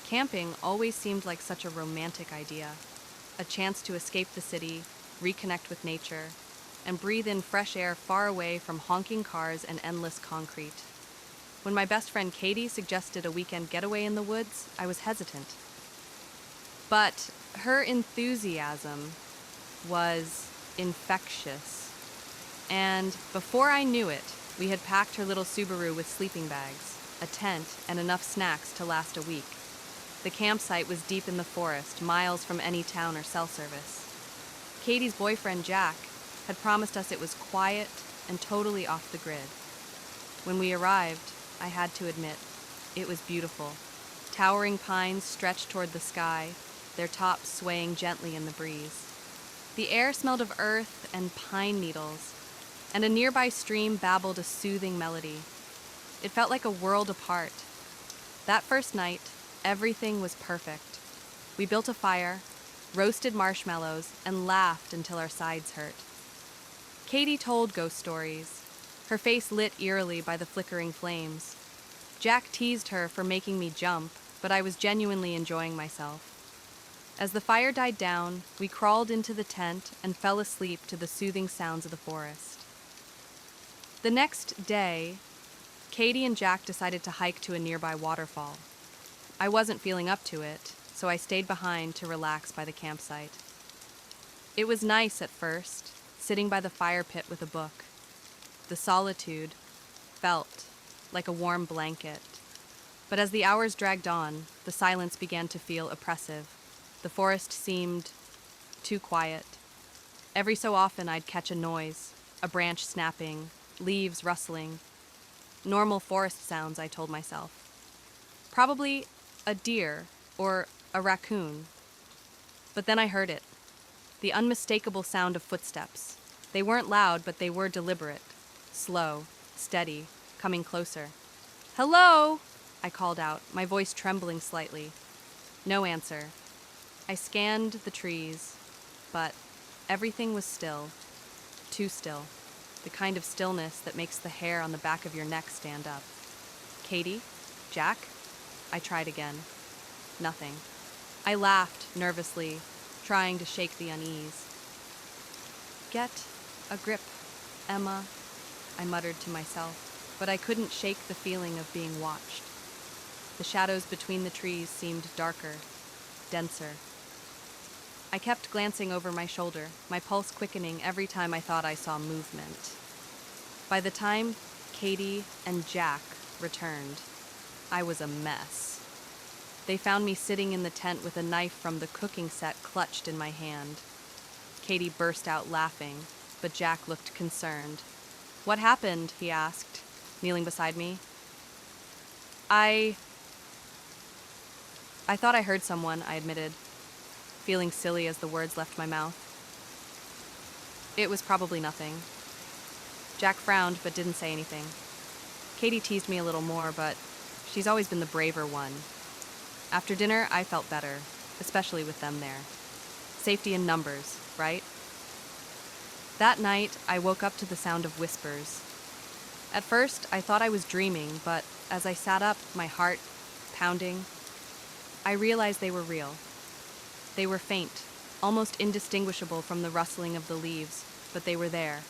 Camping always seemed like such a romantic idea, a chance to escape the city, reconnect with nature, and breathe in fresh air far away from honking cars and endless concrete. When my best friend Katie suggested a weekend getaway in the woods, I was hesitant. But her enthusiasm was infectious. And before I knew it, we had packed her little Subaru with sleeping bags, a tent, and enough snacks to last a week. The campsite was deep in the forest, miles from any town or cell service. Katie's boyfriend, Jack, had promised us it was quiet and totally off the grid. When we arrived, I had to admit, it was beautiful. Towering pines stretched toward the sky, their tops swaying gently in the breeze. The air smelled of earth and pine needles, and a nearby stream babbled a soothing melody. It felt like a world apart. That first night, everything was perfect. We built a fire, roasted marshmallows, and laughed until our sides hurt. Katie told ghost stories, her face lit eerily by the flickering flames. Jack teased her for making me jump, but I was genuinely enjoying myself. As the fire died down, we crawled into the tent and fell asleep to the soothing sounds of the forest. The next day, Katie and Jack decided to hike to a nearby waterfall. I wasn't feeling up to it, so I stayed behind to relax by the campsite. It was nice at first, sitting by the fire pit with a book. The solitude felt like a warm blanket. But as the hours dragged on, the silence began to feel oppressive. The forest seemed too quiet. Every so often I'd catch a noise, a branch snapping, leaves rustling. Normal forest sounds, I told myself. Probably a deer or a raccoon. But then I heard it. The unmistakable sound of footsteps. They weren't loud, but they were deliberate. Slow, steady, coming closer. "Hello!" I called out, my voice trembling slightly. No answer. I scanned the trees, but everything was still. Too still. The kind of stillness that makes the hair on the back of your neck stand up. Katie? Jack? I tried again. Nothing. I laughed nervously, trying to shake the unease. "Get a grip, Emma," I muttered to myself, but I couldn't shake the feeling of being watched. The shadows between the trees seemed darker, denser. I kept glancing over my shoulder, my pulse quickening every time I thought I saw movement. By the time Katie and Jack returned, I was a mess. They found me sitting in the tent with a knife from the cooking set clutched in my hand. Katie burst out laughing, but Jack looked concerned. "What happened?" he asked, kneeling beside me. I thought I heard someone, I admitted, feeling silly as the words left my mouth. "It was probably nothing." Jack frowned but didn't say anything. Katie teased me a little more, but she's always been the braver one. After dinner, I felt better, especially with them there. Safety in numbers, right? That night, I woke up to the sound of whispers. At first, I thought I was dreaming, but as I sat up, my heart pounding, I realized they were real. They were faint, almost indistinguishable from the rustling of the leaves, but they were there.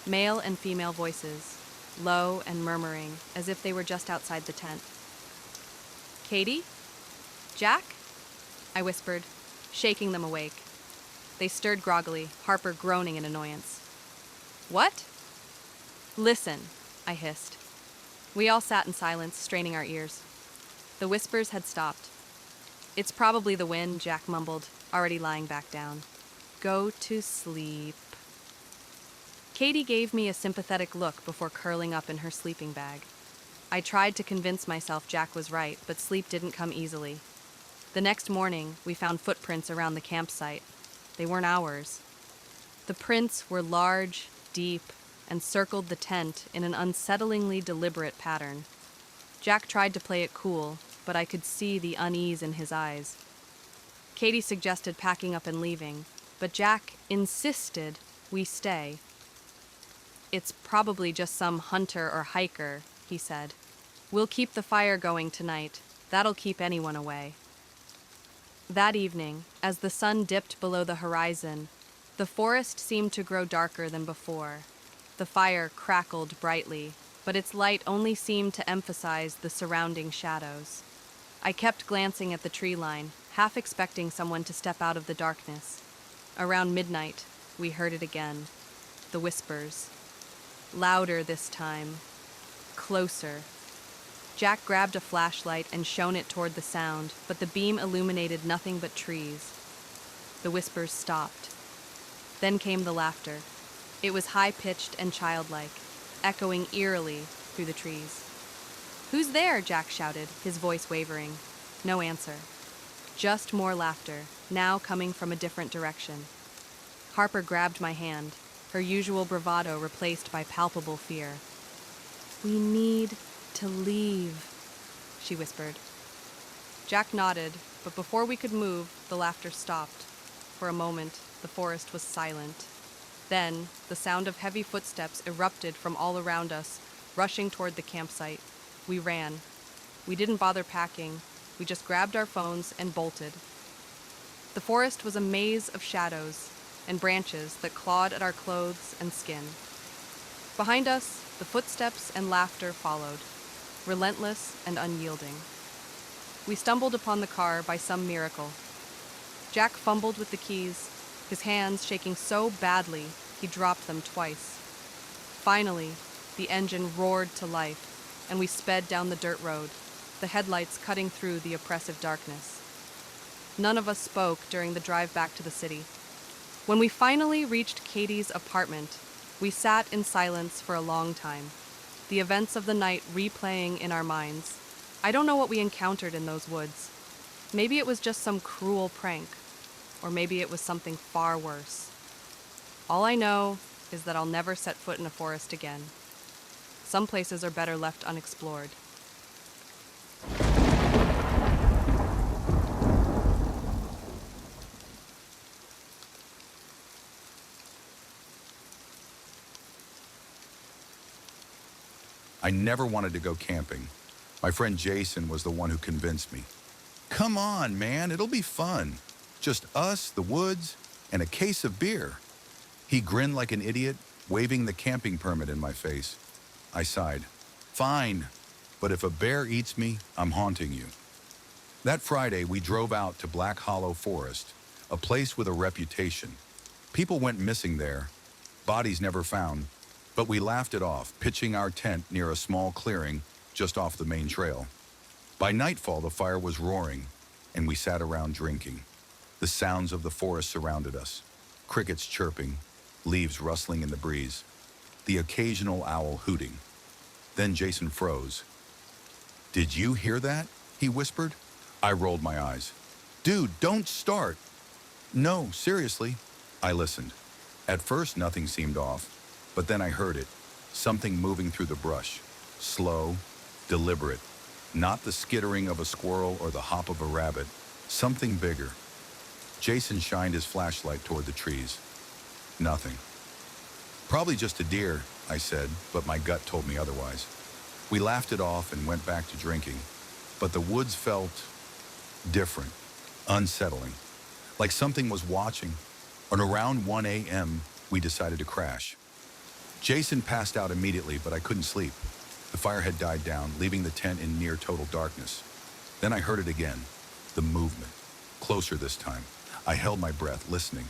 Male and female voices, low and murmuring, as if they were just outside the tent. "Katie? Jack?" I whispered, shaking them awake. They stirred groggily, Harper groaning in annoyance. "What?" "Listen," I hissed. We all sat in silence, straining our ears. The whispers had stopped. "It's probably the wind," Jack mumbled, already lying back down. "Go to sleep." Katie gave me a sympathetic look before curling up in her sleeping bag. I tried to convince myself Jack was right, but sleep didn't come easily. The next morning, we found footprints around the campsite. They weren't ours. The prints were large, deep, and circled the tent in an unsettlingly deliberate pattern. Jack tried to play it cool, but I could see the unease in his eyes. Katie suggested packing up and leaving, but Jack insisted we stay. "It's probably just some hunter or hiker," he said. "We'll keep the fire going tonight. That'll keep anyone away." That evening, as the sun dipped below the horizon, the forest seemed to grow darker than before. The fire crackled brightly, but its light only seemed to emphasize the surrounding shadows. I kept glancing at the tree line, half expecting someone to step out of the darkness. Around midnight, we heard it again. The whispers. Louder this time. Closer. Jack grabbed a flashlight and shone it toward the sound, but the beam illuminated nothing but trees. The whispers stopped. Then came the laughter. It was high-pitched and childlike, echoing eerily through the trees. "Who's there?" Jack shouted, his voice wavering. No answer. Just more laughter, now coming from a different direction. Harper grabbed my hand, her usual bravado replaced by palpable fear. "We need to leave," she whispered. Jack nodded, but before we could move, the laughter stopped. For a moment, the forest was silent. Then, the sound of heavy footsteps erupted from all around us, rushing toward the campsite. We ran. We didn't bother packing. We just grabbed our phones and bolted. The forest was a maze of shadows and branches that clawed at our clothes and skin. Behind us, the footsteps and laughter followed, relentless and unyielding. We stumbled upon the car by some miracle. Jack fumbled with the keys, his hands shaking so badly he dropped them twice. Finally, the engine roared to life, and we sped down the dirt road, the headlights cutting through the oppressive darkness. None of us spoke during the drive back to the city. When we finally reached Katie's apartment, we sat in silence for a long time, the events of the night replaying in our minds. I don't know what we encountered in those woods. Maybe it was just some cruel prank, or maybe it was something far worse. All I know is that I'll never set foot in a forest again. Some places are better left unexplored. I never wanted to go camping. My friend Jason was the one who convinced me. "Come on, man, it'll be fun. Just us, the woods, and a case of beer." He grinned like an idiot, waving the camping permit in my face. I sighed. "Fine, but if a bear eats me, I'm haunting you." That Friday, we drove out to Black Hollow Forest, a place with a reputation. People went missing there, bodies never found, but we laughed it off, pitching our tent near a small clearing just off the main trail. By nightfall, the fire was roaring, and we sat around drinking. The sounds of the forest surrounded us, crickets chirping, leaves rustling in the breeze, the occasional owl hooting. Then Jason froze. "Did you hear that?" he whispered. I rolled my eyes. "Dude, don't start." "No, seriously." I listened. At first, nothing seemed off, but then I heard it, something moving through the brush, slow, deliberate, not the skittering of a squirrel or the hop of a rabbit, something bigger. Jason shined his flashlight toward the trees. Nothing. "Probably just a deer," I said, but my gut told me otherwise. We laughed it off and went back to drinking, but the woods felt different, unsettling, like something was watching. And around 1 a.m., we decided to crash. Jason passed out immediately, but I couldn't sleep. The fire had died down, leaving the tent in near total darkness. Then I heard it again, the movement, closer this time. I held my breath, listening,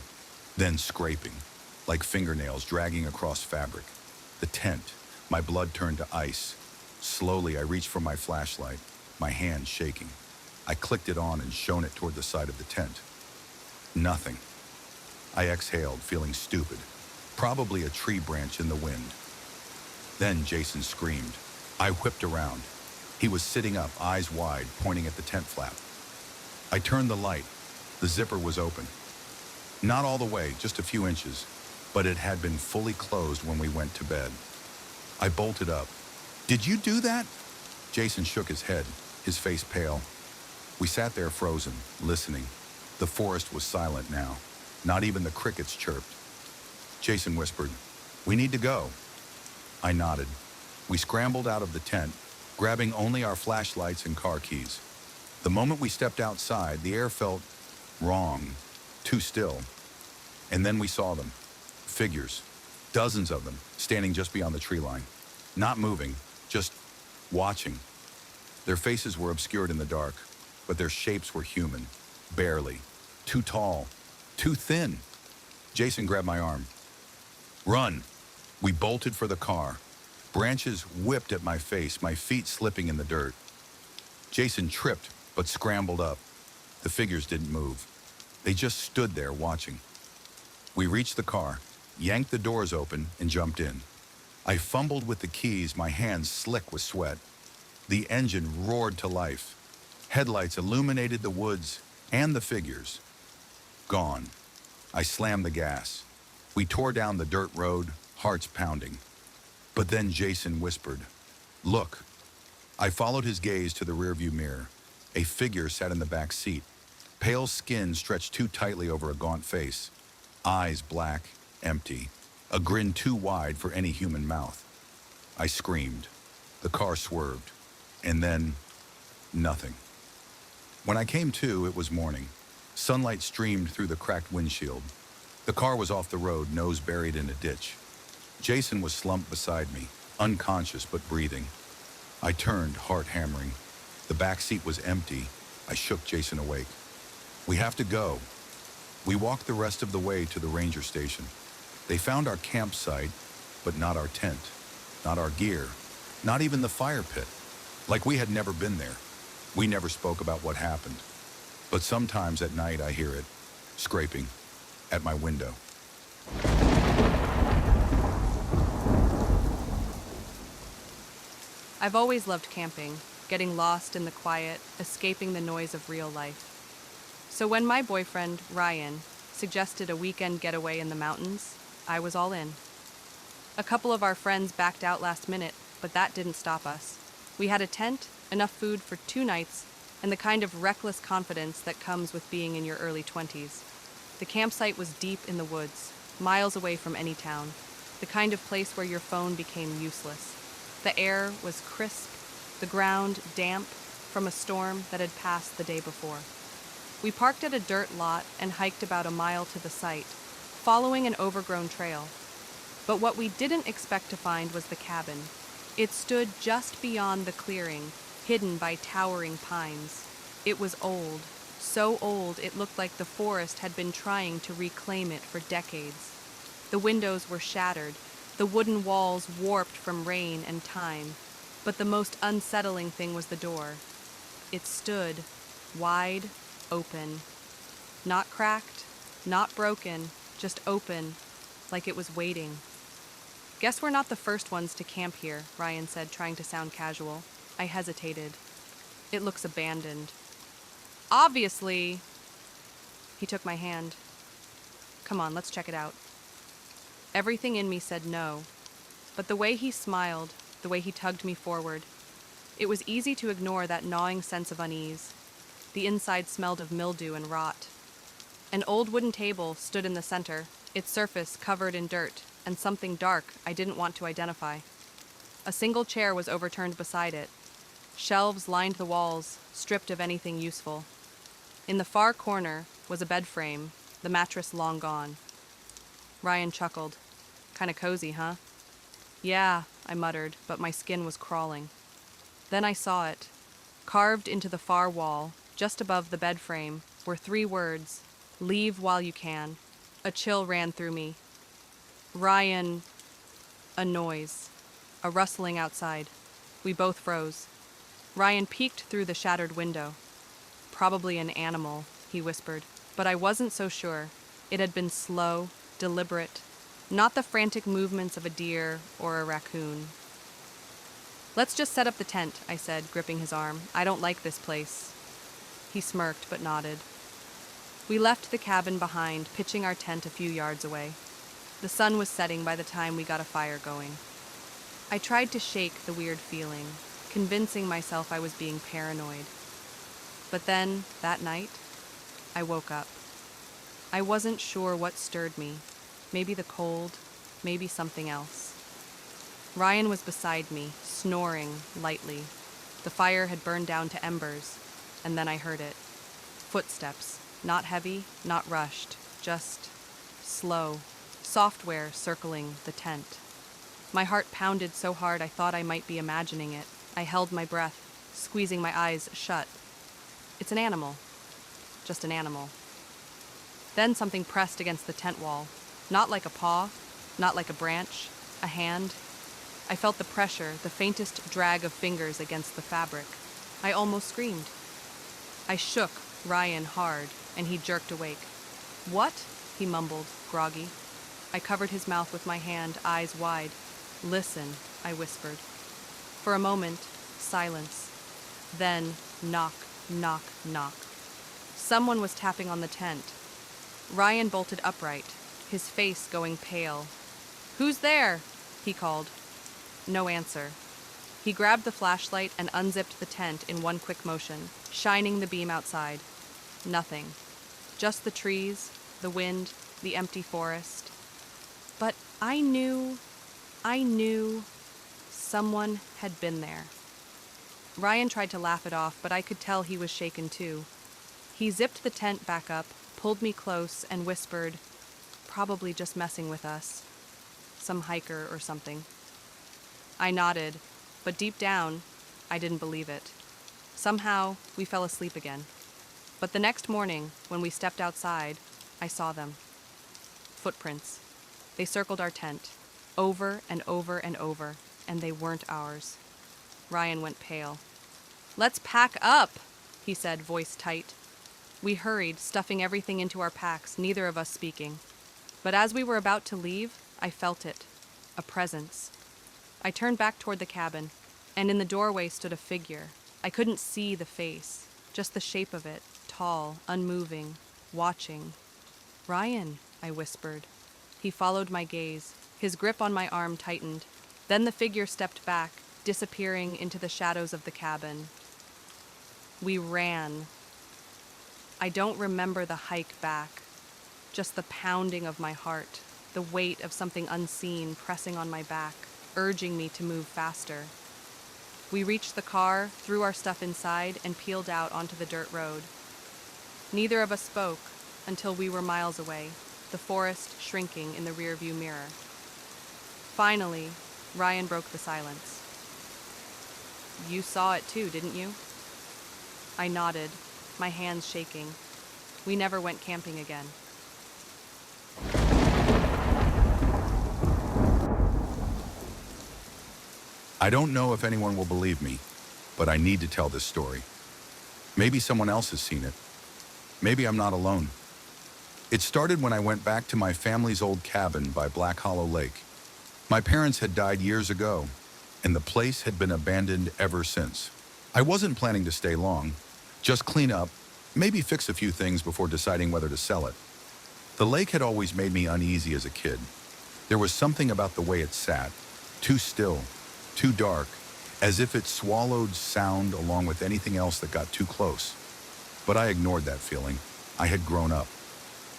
then scraping, like fingernails dragging across fabric. The tent, my blood turned to ice. Slowly, I reached for my flashlight, my hand shaking. I clicked it on and shone it toward the side of the tent. Nothing. I exhaled, feeling stupid. Probably a tree branch in the wind. Then Jason screamed. I whipped around. He was sitting up, eyes wide, pointing at the tent flap. I turned the light. The zipper was open. Not all the way, just a few inches, but it had been fully closed when we went to bed. I bolted up. "Did you do that?" Jason shook his head, his face pale. We sat there frozen, listening. The forest was silent now. Not even the crickets chirped. Jason whispered, "We need to go." I nodded. We scrambled out of the tent, grabbing only our flashlights and car keys. The moment we stepped outside, the air felt Wrong. Too still. And then we saw them. Figures. Dozens of them, standing just beyond the tree line. Not moving, just watching. Their faces were obscured in the dark, but their shapes were human. Barely. Too tall. Too thin. Jason grabbed my arm. Run! We bolted for the car. Branches whipped at my face, my feet slipping in the dirt. Jason tripped, but scrambled up. The figures didn't move. They just stood there watching. We reached the car, yanked the doors open, and jumped in. I fumbled with the keys, my hands slick with sweat. The engine roared to life. Headlights illuminated the woods and the figures. Gone. I slammed the gas. We tore down the dirt road, hearts pounding. But then Jason whispered, "Look." I followed his gaze to the rearview mirror. A figure sat in the back seat. Pale skin stretched too tightly over a gaunt face. Eyes black, empty. A grin too wide for any human mouth. I screamed. The car swerved. And then, nothing. When I came to, it was morning. Sunlight streamed through the cracked windshield. The car was off the road, nose buried in a ditch. Jason was slumped beside me, unconscious but breathing. I turned, heart hammering. The back seat was empty. I shook Jason awake. "We have to go." We walked the rest of the way to the ranger station. They found our campsite, but not our tent, not our gear, not even the fire pit. Like we had never been there. We never spoke about what happened. But sometimes at night I hear it, scraping, at my window. I've always loved camping, getting lost in the quiet, escaping the noise of real life. So when my boyfriend, Ryan, suggested a weekend getaway in the mountains, I was all in. A couple of our friends backed out last minute, but that didn't stop us. We had a tent, enough food for 2 nights, and the kind of reckless confidence that comes with being in your early 20s. The campsite was deep in the woods, miles away from any town, the kind of place where your phone became useless. The air was crisp, the ground damp from a storm that had passed the day before. We parked at a dirt lot and hiked about a mile to the site, following an overgrown trail. But what we didn't expect to find was the cabin. It stood just beyond the clearing, hidden by towering pines. It was old, so old it looked like the forest had been trying to reclaim it for decades. The windows were shattered, the wooden walls warped from rain and time. But the most unsettling thing was the door. It stood, wide open. Not cracked, not broken, just open, like it was waiting. "Guess we're not the first ones to camp here," Ryan said, trying to sound casual. I hesitated. "It looks abandoned." "Obviously." He took my hand. "Come on, let's check it out." Everything in me said no, but the way he smiled, the way he tugged me forward, it was easy to ignore that gnawing sense of unease. The inside smelled of mildew and rot. An old wooden table stood in the center, its surface covered in dirt and something dark I didn't want to identify. A single chair was overturned beside it. Shelves lined the walls, stripped of anything useful. In the far corner was a bed frame, the mattress long gone. Ryan chuckled. "Kinda cozy, huh?" "Yeah," I muttered, but my skin was crawling. Then I saw it. Carved into the far wall, just above the bed frame, were 3 words, "Leave while you can." A chill ran through me. Ryan... A noise. A rustling outside. We both froze. Ryan peeked through the shattered window. "Probably an animal," he whispered, but I wasn't so sure. It had been slow, deliberate, not the frantic movements of a deer or a raccoon. "Let's just set up the tent," I said, gripping his arm. "I don't like this place." He smirked but nodded. We left the cabin behind, pitching our tent a few yards away. The sun was setting by the time we got a fire going. I tried to shake the weird feeling, convincing myself I was being paranoid. But then, that night, I woke up. I wasn't sure what stirred me. Maybe the cold, maybe something else. Ryan was beside me, snoring lightly. The fire had burned down to embers, and then I heard it. Footsteps. Not heavy, not rushed, just slow. Software circling the tent. My heart pounded so hard I thought I might be imagining it. I held my breath, squeezing my eyes shut. It's an animal. Just an animal. Then something pressed against the tent wall. Not like a paw, not like a branch, a hand. I felt the pressure, the faintest drag of fingers against the fabric. I almost screamed. I shook Ryan hard, and he jerked awake. "What?" he mumbled, groggy. I covered his mouth with my hand, eyes wide. "Listen," I whispered. For a moment, silence. Then, knock, knock, knock. Someone was tapping on the tent. Ryan bolted upright, his face going pale. "Who's there?" he called. No answer. He grabbed the flashlight and unzipped the tent in one quick motion, shining the beam outside. Nothing. Just the trees, the wind, the empty forest. But I knew someone had been there. Ryan tried to laugh it off, but I could tell he was shaken too. He zipped the tent back up, pulled me close, and whispered, "Probably just messing with us. Some hiker or something." I nodded, but deep down, I didn't believe it. Somehow, we fell asleep again. But the next morning, when we stepped outside, I saw them. Footprints. They circled our tent, over and over and over, and they weren't ours. Ryan went pale. "Let's pack up," he said, voice tight. We hurried, stuffing everything into our packs, neither of us speaking. But as we were about to leave, I felt it. A presence. I turned back toward the cabin, and in the doorway stood a figure. I couldn't see the face, just the shape of it, tall, unmoving, watching. "Ryan," I whispered. He followed my gaze. His grip on my arm tightened. Then the figure stepped back, disappearing into the shadows of the cabin. We ran. I don't remember the hike back, just the pounding of my heart, the weight of something unseen pressing on my back, urging me to move faster. We reached the car, threw our stuff inside, and peeled out onto the dirt road. Neither of us spoke until we were miles away, the forest shrinking in the rearview mirror. Finally, Ryan broke the silence. "You saw it too, didn't you?" I nodded, my hands shaking. We never went camping again. I don't know if anyone will believe me, but I need to tell this story. Maybe someone else has seen it. Maybe I'm not alone. It started when I went back to my family's old cabin by Black Hollow Lake. My parents had died years ago, and the place had been abandoned ever since. I wasn't planning to stay long, just clean up, maybe fix a few things before deciding whether to sell it. The lake had always made me uneasy as a kid. There was something about the way it sat, too still, too dark, as if it swallowed sound along with anything else that got too close. But I ignored that feeling. I had grown up.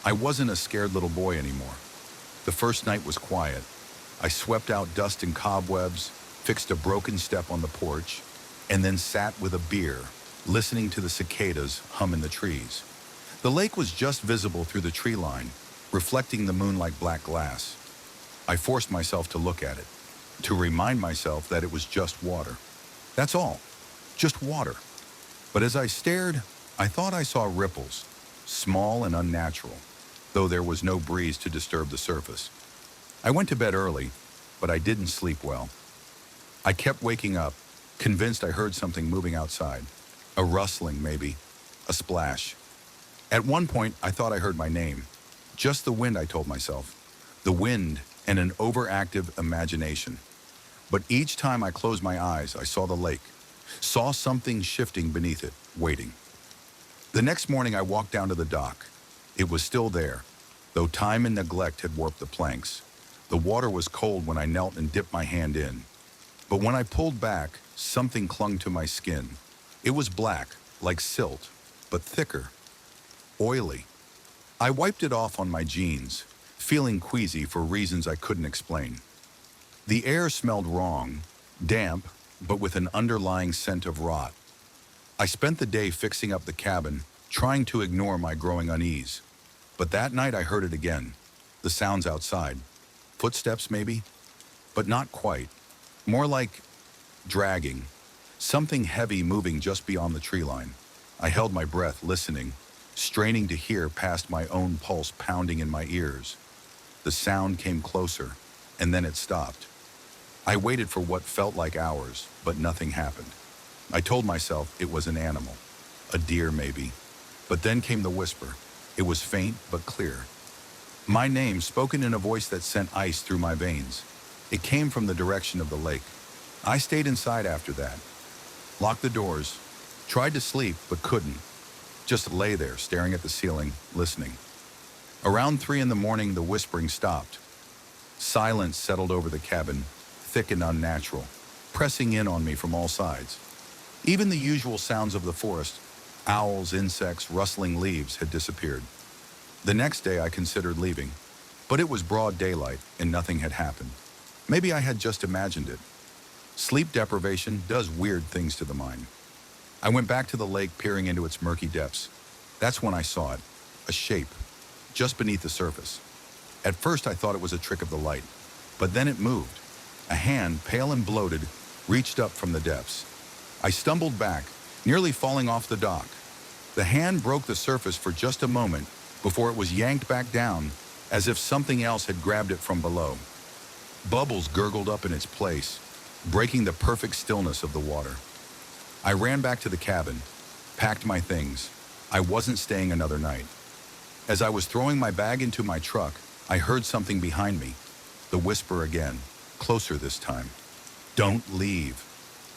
I wasn't a scared little boy anymore. The first night was quiet. I swept out dust and cobwebs, fixed a broken step on the porch, and then sat with a beer, listening to the cicadas hum in the trees. The lake was just visible through the tree line, reflecting the moon like black glass. I forced myself to look at it, to remind myself that it was just water. That's all, just water. But as I stared, I thought I saw ripples, small and unnatural, though there was no breeze to disturb the surface. I went to bed early, but I didn't sleep well. I kept waking up, convinced I heard something moving outside. A rustling, maybe, a splash. At one point, I thought I heard my name. Just the wind, I told myself. The wind and an overactive imagination. But each time I closed my eyes, I saw the lake, saw something shifting beneath it, waiting. The next morning, I walked down to the dock. It was still there, though time and neglect had warped the planks. The water was cold when I knelt and dipped my hand in. But when I pulled back, something clung to my skin. It was black, like silt, but thicker, oily. I wiped it off on my jeans, feeling queasy for reasons I couldn't explain. The air smelled wrong, damp, but with an underlying scent of rot. I spent the day fixing up the cabin, trying to ignore my growing unease. But that night I heard it again. The sounds outside. Footsteps, maybe? But not quite. More like dragging. Something heavy moving just beyond the tree line. I held my breath, listening, straining to hear past my own pulse pounding in my ears. The sound came closer, and then it stopped. I waited for what felt like hours, but nothing happened. I told myself it was an animal. A deer, maybe. But then came the whisper. It was faint but clear. My name, spoken in a voice that sent ice through my veins. It came from the direction of the lake. I stayed inside after that. Locked the doors. Tried to sleep, but couldn't. Just lay there, staring at the ceiling, listening. Around 3 in the morning, the whispering stopped. Silence settled over the cabin, thick and unnatural, pressing in on me from all sides. Even the usual sounds of the forest, owls, insects, rustling leaves, had disappeared. The next day I considered leaving, but it was broad daylight and nothing had happened. Maybe I had just imagined it. Sleep deprivation does weird things to the mind. I went back to the lake, peering into its murky depths. That's when I saw it, a shape, just beneath the surface. At first I thought it was a trick of the light, but then it moved. A hand, pale and bloated, reached up from the depths. I stumbled back, nearly falling off the dock. The hand broke the surface for just a moment before it was yanked back down, as if something else had grabbed it from below. Bubbles gurgled up in its place, breaking the perfect stillness of the water. I ran back to the cabin, packed my things. I wasn't staying another night. As I was throwing my bag into my truck, I heard something behind me. The whisper again, closer this time. Don't leave.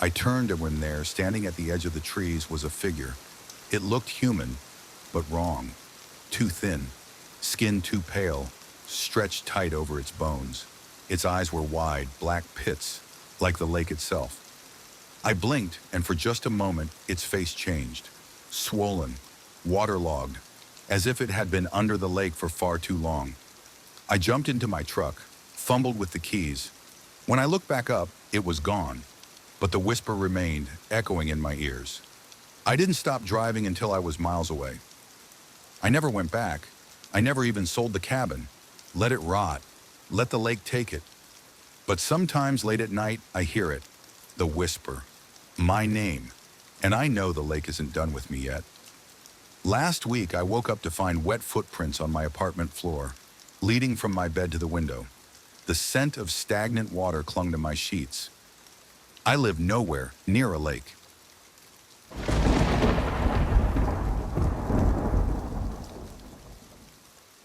I turned, and when there, standing at the edge of the trees, was a figure. It looked human, but wrong. Too thin, skin too pale, stretched tight over its bones. Its eyes were wide, black pits, like the lake itself. I blinked, and for just a moment, its face changed. Swollen, waterlogged, as if it had been under the lake for far too long. I jumped into my truck, fumbled with the keys. When I looked back up, it was gone, but the whisper remained, echoing in my ears. I didn't stop driving until I was miles away. I never went back. I never even sold the cabin. Let it rot. Let the lake take it. But sometimes late at night, I hear it. The whisper. My name. And I know the lake isn't done with me yet. Last week, I woke up to find wet footprints on my apartment floor, leading from my bed to the window. The scent of stagnant water clung to my sheets. I live nowhere near a lake.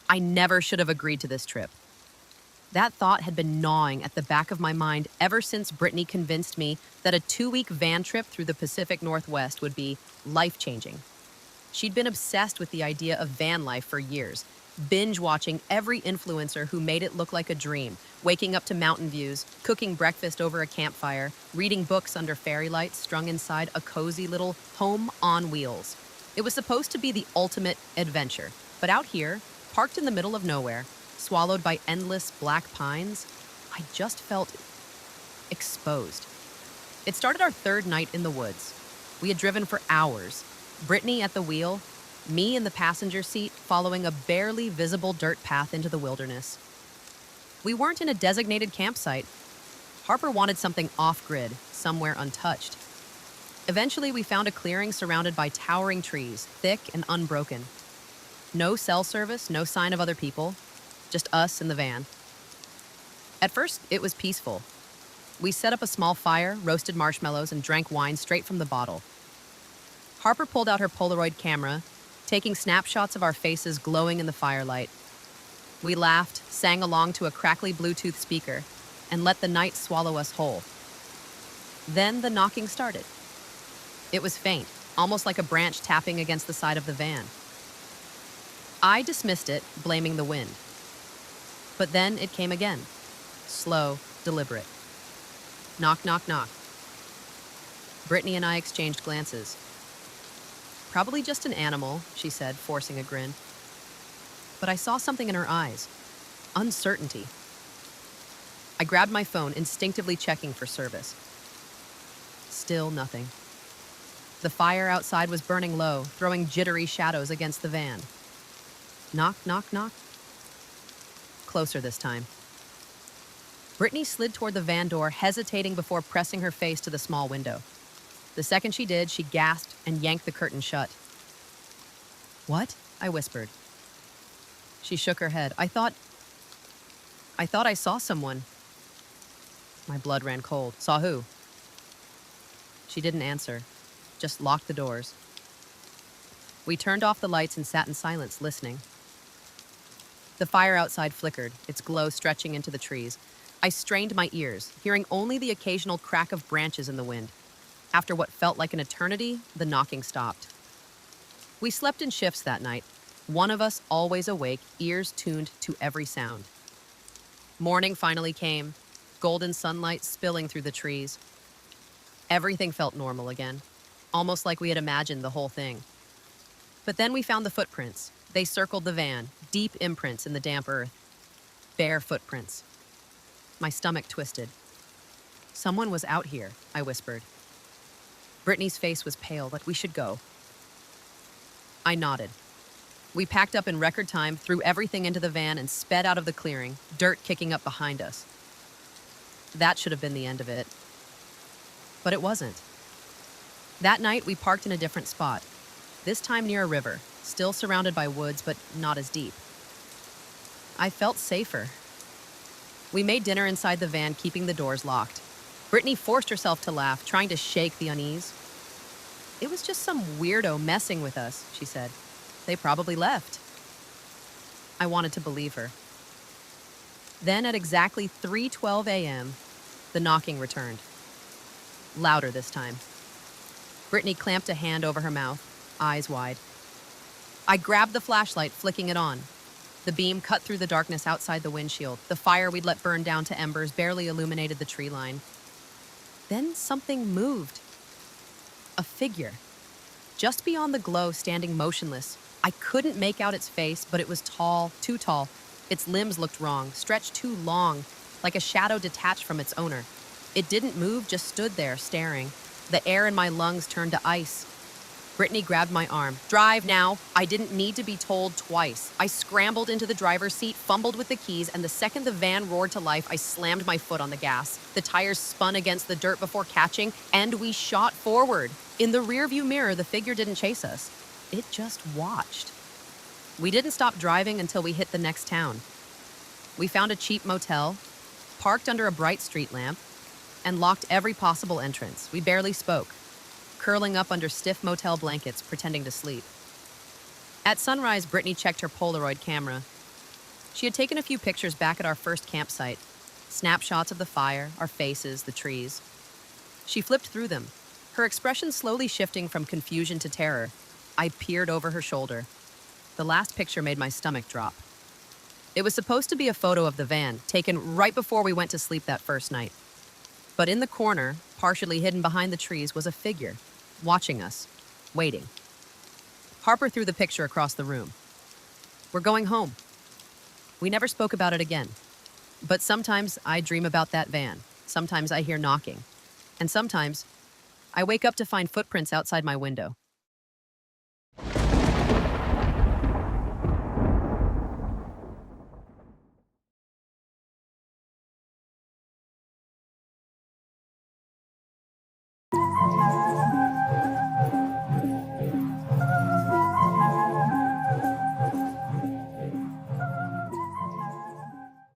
I never should have agreed to this trip. That thought had been gnawing at the back of my mind ever since Brittany convinced me that a 2-week van trip through the Pacific Northwest would be life-changing. She'd been obsessed with the idea of van life for years, binge-watching every influencer who made it look like a dream, waking up to mountain views, cooking breakfast over a campfire, reading books under fairy lights strung inside a cozy little home on wheels. It was supposed to be the ultimate adventure, but out here, parked in the middle of nowhere, swallowed by endless black pines, I just felt exposed. It started our 3rd night in the woods. We had driven for hours, Brittany at the wheel, me in the passenger seat following a barely visible dirt path into the wilderness. We weren't in a designated campsite. Harper wanted something off-grid, somewhere untouched. Eventually, we found a clearing surrounded by towering trees, thick and unbroken. No cell service, no sign of other people, just us in the van. At first, it was peaceful. We set up a small fire, roasted marshmallows, and drank wine straight from the bottle. Harper pulled out her Polaroid camera, taking snapshots of our faces glowing in the firelight. We laughed, sang along to a crackly Bluetooth speaker, and let the night swallow us whole. Then the knocking started. It was faint, almost like a branch tapping against the side of the van. I dismissed it, blaming the wind. But then it came again. Slow, deliberate. Knock, knock, knock. Brittany and I exchanged glances. Probably just an animal, she said, forcing a grin. But I saw something in her eyes. Uncertainty. I grabbed my phone, instinctively checking for service. Still nothing. The fire outside was burning low, throwing jittery shadows against the van. Knock, knock, knock. Closer this time. Brittany slid toward the van door, hesitating before pressing her face to the small window. The second she did, she gasped and yanked the curtain shut. "What?" I whispered. She shook her head. I thought I saw someone." My blood ran cold. "Saw who?" She didn't answer, just locked the doors. We turned off the lights and sat in silence, listening. The fire outside flickered, its glow stretching into the trees. I strained my ears, hearing only the occasional crack of branches in the wind. After what felt like an eternity, the knocking stopped. We slept in shifts that night, one of us always awake, ears tuned to every sound. Morning finally came, golden sunlight spilling through the trees. Everything felt normal again, almost like we had imagined the whole thing. But then we found the footprints. They circled the van, deep imprints in the damp earth. Bare footprints. My stomach twisted. "Someone was out here," I whispered. Brittany's face was pale, but we should go. I nodded. We packed up in record time, threw everything into the van, and sped out of the clearing, dirt kicking up behind us. That should have been the end of it. But it wasn't. That night, we parked in a different spot, this time near a river, still surrounded by woods, but not as deep. I felt safer. We made dinner inside the van, keeping the doors locked. Brittany forced herself to laugh, trying to shake the unease. "It was just some weirdo messing with us," she said. "They probably left." I wanted to believe her. Then at exactly 3:12 a.m., the knocking returned. Louder this time. Brittany clamped a hand over her mouth, eyes wide. I grabbed the flashlight, flicking it on. The beam cut through the darkness outside the windshield. The fire we'd let burn down to embers barely illuminated the tree line. Then something moved. A figure. Just beyond the glow, standing motionless. I couldn't make out its face, but it was tall, too tall. Its limbs looked wrong, stretched too long, like a shadow detached from its owner. It didn't move, just stood there, staring. The air in my lungs turned to ice. Brittany grabbed my arm. "Drive now." I didn't need to be told twice. I scrambled into the driver's seat, fumbled with the keys, and the second the van roared to life, I slammed my foot on the gas. The tires spun against the dirt before catching, and we shot forward. In the rearview mirror, the figure didn't chase us. It just watched. We didn't stop driving until we hit the next town. We found a cheap motel, parked under a bright street lamp, and locked every possible entrance. We barely spoke, curling up under stiff motel blankets, pretending to sleep. At sunrise, Brittany checked her Polaroid camera. She had taken a few pictures back at our first campsite, snapshots of the fire, our faces, the trees. She flipped through them, her expression slowly shifting from confusion to terror. I peered over her shoulder. The last picture made my stomach drop. It was supposed to be a photo of the van, taken right before we went to sleep that first night. But in the corner, partially hidden behind the trees, was a figure, watching us, waiting. Harper threw the picture across the room. "We're going home." We never spoke about it again. But sometimes I dream about that van. Sometimes I hear knocking. And sometimes I wake up to find footprints outside my window.